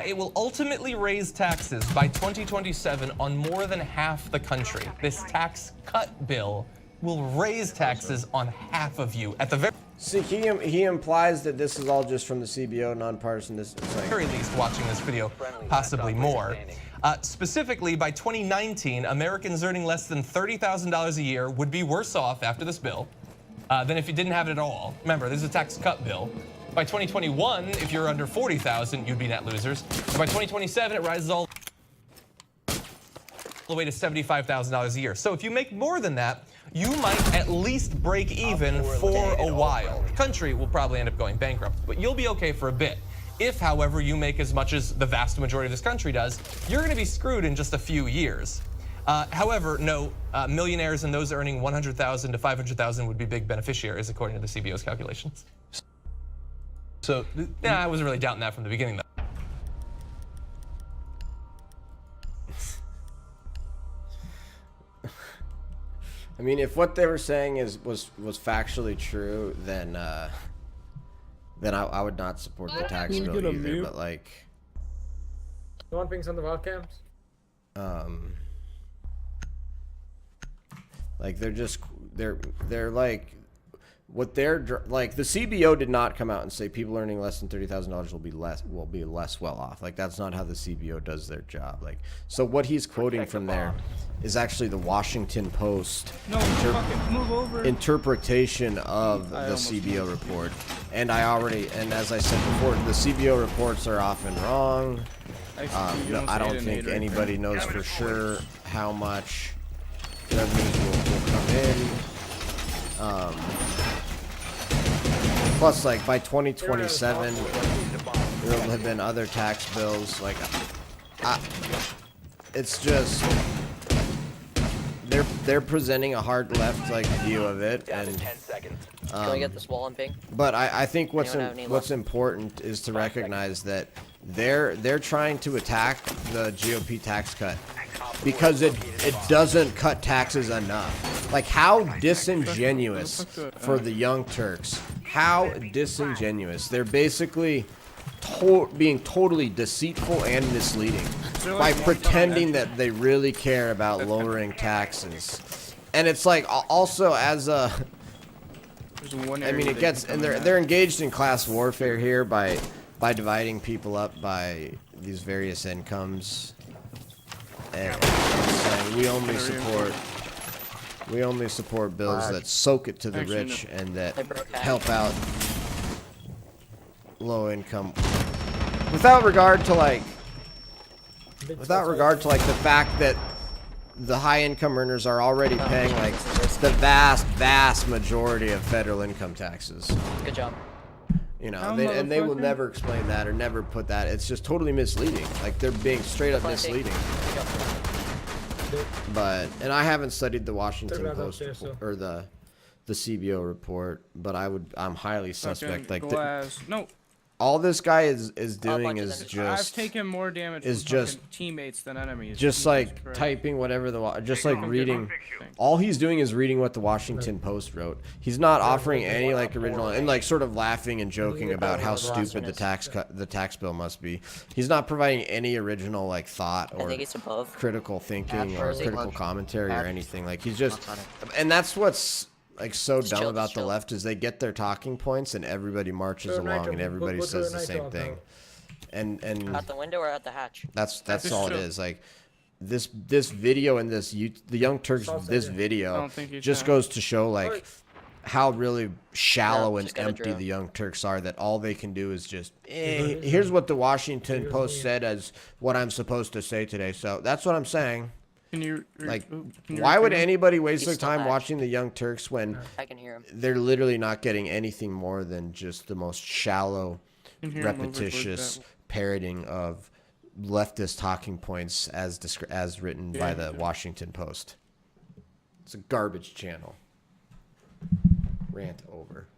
It will ultimately raise taxes by 2027 on more than half the country. This tax cut bill will raise taxes on half of you at the he implies that this is all just from the CBO, nonpartisan. This is like very least watching this video, possibly more. Specifically, by 2019, Americans earning less than $30,000 a year would be worse off after this bill than if you didn't have it at all. Remember, this is a tax cut bill. By 2021, if you're under 40,000, you'd be net losers. And by 2027, it rises all the way to $75,000 a year. So if you make more than that, you might at least break even for a while. The country will probably end up going bankrupt, but you'll be okay for a bit. If, however, you make as much as the vast majority of this country does, you're going to be screwed in just a few years. However, no, millionaires and those earning 100,000 to 500,000 would be big beneficiaries, according to the CBO's calculations. So, yeah, I wasn't really doubting that from the beginning, though. I mean, if what they were saying was factually true, then I would not support the tax bill either. But like, you want things on the webcams? Like they're like. What they're like, the CBO did not come out and say people earning less than $30,000 will be less well off. Like, that's not how the CBO does their job. Like, so what he's quoting from there is actually the Washington Post interpretation of the CBO report. And as I said before, the CBO reports are often wrong. I don't think anybody knows for sure how much revenues will come in. Plus, like, by 2027, there will have been other tax bills. Like, it's just they're presenting a hard left like view of it, and Can we get this wall and ping? but I think what's important is to recognize that they're trying to attack the GOP tax cut because it doesn't cut taxes enough. Like, how disingenuous for the Young Turks. How disingenuous. They're basically being totally deceitful and misleading by pretending that they really care about lowering taxes. And it's like, also as a, I mean, it gets, and they're engaged in class warfare here by dividing people up by these various incomes. And saying we only support bills that soak it to the rich and that help out low income, without regard to like the fact that the high income earners are already paying like the vast majority of federal income taxes. Good job. You know, they will never explain that or never put that. It's just totally misleading. Like, they're being straight up misleading. But, and I haven't studied the Washington Post or the CBO report, but I'm highly suspect. Like, all this guy is doing is just, I've taken more damage is from just teammates than enemies. Just like typing whatever just like reading. All he's doing is reading what the Washington Post wrote. He's not offering any like original, and like sort of laughing and joking about how stupid the tax bill must be. He's not providing any original like thought or critical thinking or critical commentary or anything. Like, he's just, and that's what's like so dumb about the left, is they get their talking points and everybody marches along and everybody says the same thing. And Out the window or out the hatch? That's all it is. Like, this video and the Young Turks, this video just goes to show like how really shallow and empty the Young Turks are, that all they can do is just, here's what the Washington Post said as what I'm supposed to say today. So that's what I'm saying. Why would anybody waste their time watching the Young Turks when they're literally not getting anything more than just the most shallow, repetitious parroting of leftist talking points as written by the Washington Post? It's a garbage channel. Rant over.